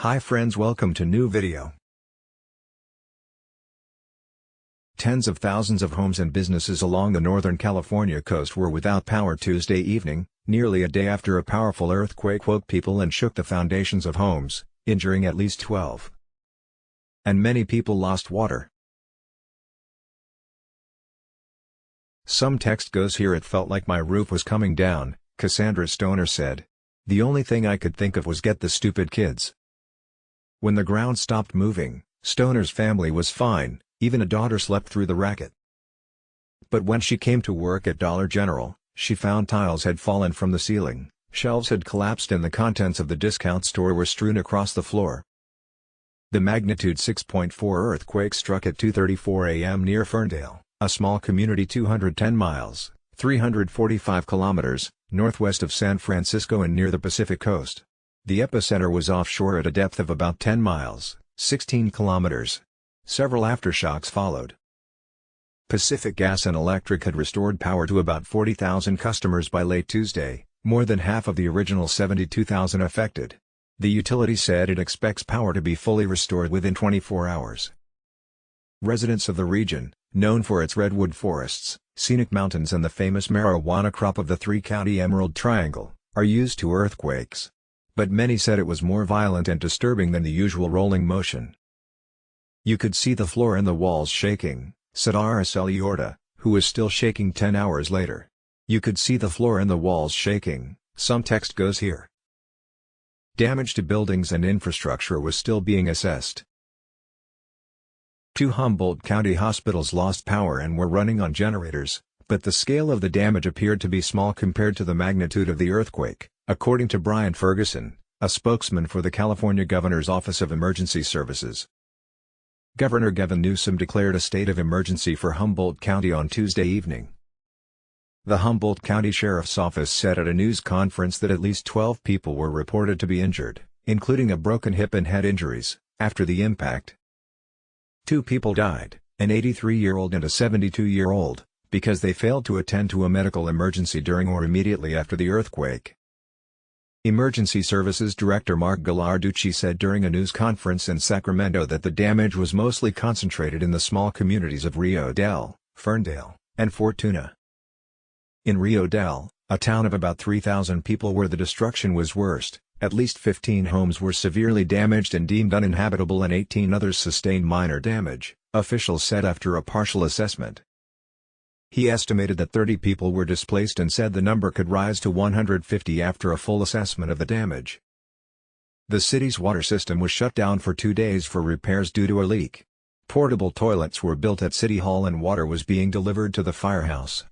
Hi friends, welcome to new video. Tens of thousands of homes and businesses along the Northern California coast were without power Tuesday evening, nearly a day after a powerful earthquake woke people and shook the foundations of homes, injuring at least 12. And many people lost water. Some text goes here: "It felt like my roof was coming down," Cassandra Stoner said. "The only thing I could think of was get the stupid kids." When the ground stopped moving, Stoner's family was fine, even a daughter slept through the racket. But when she came to work at Dollar General, she found tiles had fallen from the ceiling, shelves had collapsed and the contents of the discount store were strewn across the floor. The magnitude 6.4 earthquake struck at 2:34 a.m. near Ferndale, a small community 210 miles, 345 kilometers, northwest of San Francisco and near the Pacific coast. The epicenter was offshore at a depth of about 10 miles, 16 kilometers. Several aftershocks followed. Pacific Gas and Electric had restored power to about 40,000 customers by late Tuesday, more than half of the original 72,000 affected. The utility said it expects power to be fully restored within 24 hours. Residents of the region, known for its redwood forests, scenic mountains and the famous marijuana crop of the three-county Emerald Triangle, are used to earthquakes. But many said it was more violent and disturbing than the usual rolling motion. "You could see the floor and the walls shaking," said Araceli Orta, who was still shaking 10 hours later. "You could see the floor and the walls shaking," some text goes here. Damage to buildings and infrastructure was still being assessed. 2 Humboldt County hospitals lost power and were running on generators, but the scale of the damage appeared to be small compared to the magnitude of the earthquake, according to Brian Ferguson, a spokesman for the California Governor's Office of Emergency Services. Governor Gavin Newsom declared a state of emergency for Humboldt County on Tuesday evening. The Humboldt County Sheriff's Office said at a news conference that at least 12 people were reported to be injured, including a broken hip and head injuries, after the impact. 2 people died, an 83-year-old and a 72-year-old, because they failed to attend to a medical emergency during or immediately after the earthquake. Emergency Services Director Mark Gallarducci said during a news conference in Sacramento that the damage was mostly concentrated in the small communities of Rio Dell, Ferndale, and Fortuna. In Rio Dell, a town of about 3,000 people where the destruction was worst, at least 15 homes were severely damaged and deemed uninhabitable and 18 others sustained minor damage, officials said after a partial assessment. He estimated that 30 people were displaced and said the number could rise to 150 after a full assessment of the damage. The city's water system was shut down for 2 days for repairs due to a leak. Portable toilets were built at City Hall and water was being delivered to the firehouse.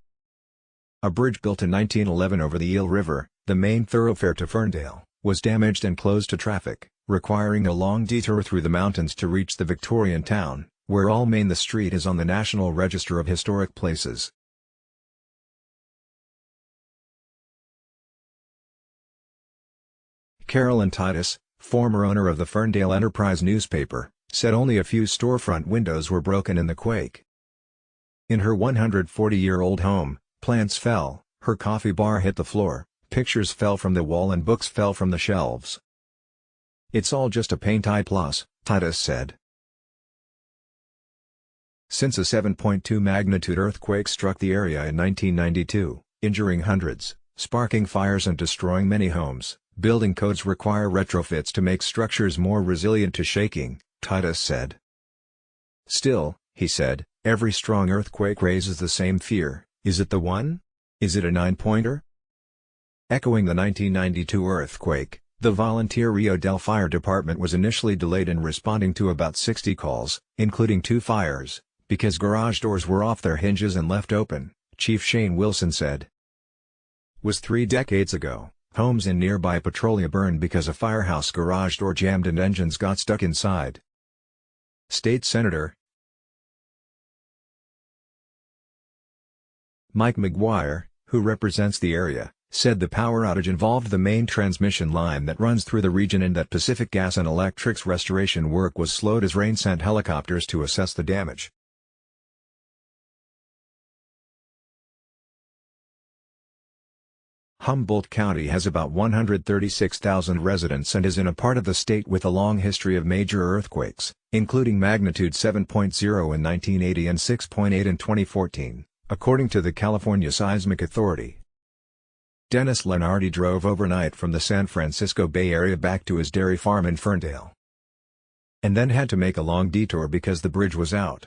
A bridge built in 1911 over the Eel River, the main thoroughfare to Ferndale, was damaged and closed to traffic, requiring a long detour through the mountains to reach the Victorian town, where All Main the street is on the National Register of Historic Places. Carolyn Titus, former owner of the Ferndale Enterprise newspaper, said only a few storefront windows were broken in the quake. In her 140-year-old home, plants fell, her coffee bar hit the floor, pictures fell from the wall and books fell from the shelves. "It's all just a paint eye plus," Titus said. Since a 7.2 magnitude earthquake struck the area in 1992, injuring hundreds, sparking fires and destroying many homes, building codes require retrofits to make structures more resilient to shaking, Titus said. "Still," he said, "every strong earthquake raises the same fear: is it the one? Is it a 9-pointer?" Echoing the 1992 earthquake, the volunteer Rio Dell Fire Department was initially delayed in responding to about 60 calls, including 2 fires, because garage doors were off their hinges and left open, Chief Shane Wilson said. Was 3 decades ago. Homes in nearby Petrolia burned because a firehouse garage door jammed and engines got stuck inside. State Senator Mike McGuire, who represents the area, said the power outage involved the main transmission line that runs through the region and that Pacific Gas and Electric's restoration work was slowed as rain sent helicopters to assess the damage. Humboldt County has about 136,000 residents and is in a part of the state with a long history of major earthquakes, including magnitude 7.0 in 1980 and 6.8 in 2014, according to the California Seismic Authority. Dennis Lenardi drove overnight from the San Francisco Bay Area back to his dairy farm in Ferndale, and then had to make a long detour because the bridge was out.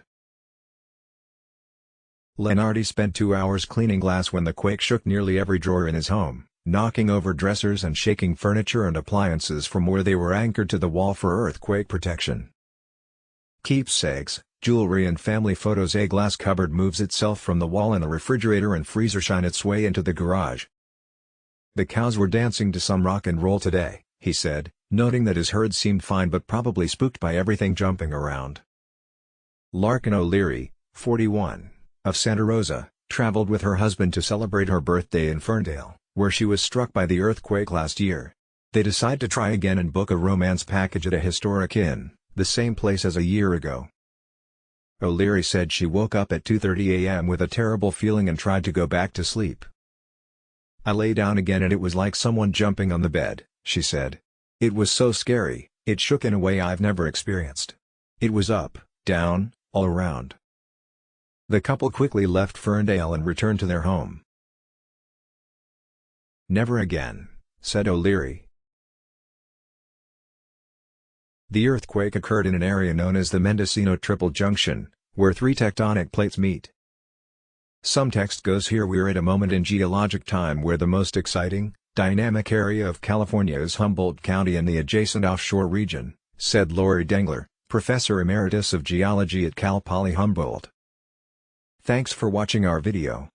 Lenardi spent 2 hours cleaning glass when the quake shook nearly every drawer in his home, knocking over dressers and shaking furniture and appliances from where they were anchored to the wall for earthquake protection. Keepsakes, jewelry and family photos. A glass cupboard moves itself from the wall and the refrigerator and freezer shine its way into the garage. The cows were dancing to some rock and roll today, he said, noting that his herd seemed fine but probably spooked by everything jumping around. Larkin O'Leary, 41, of Santa Rosa, traveled with her husband to celebrate her birthday in Ferndale, where she was struck by the earthquake last year. They decide to try again and book a romance package at a historic inn, the same place as a year ago. O'Leary said she woke up at 2:30 a.m. with a terrible feeling and tried to go back to sleep. "I lay down again and it was like someone jumping on the bed," she said. "It was so scary, it shook in a way I've never experienced. It was up, down, all around." The couple quickly left Ferndale and returned to their home. "Never again," said O'Leary. The earthquake occurred in an area known as the Mendocino Triple Junction, where 3 tectonic plates meet. Some text goes here: "We're at a moment in geologic time where the most exciting, dynamic area of California is Humboldt County and the adjacent offshore region," said Lori Dengler, Professor Emeritus of Geology at Cal Poly Humboldt. Thanks for watching our video.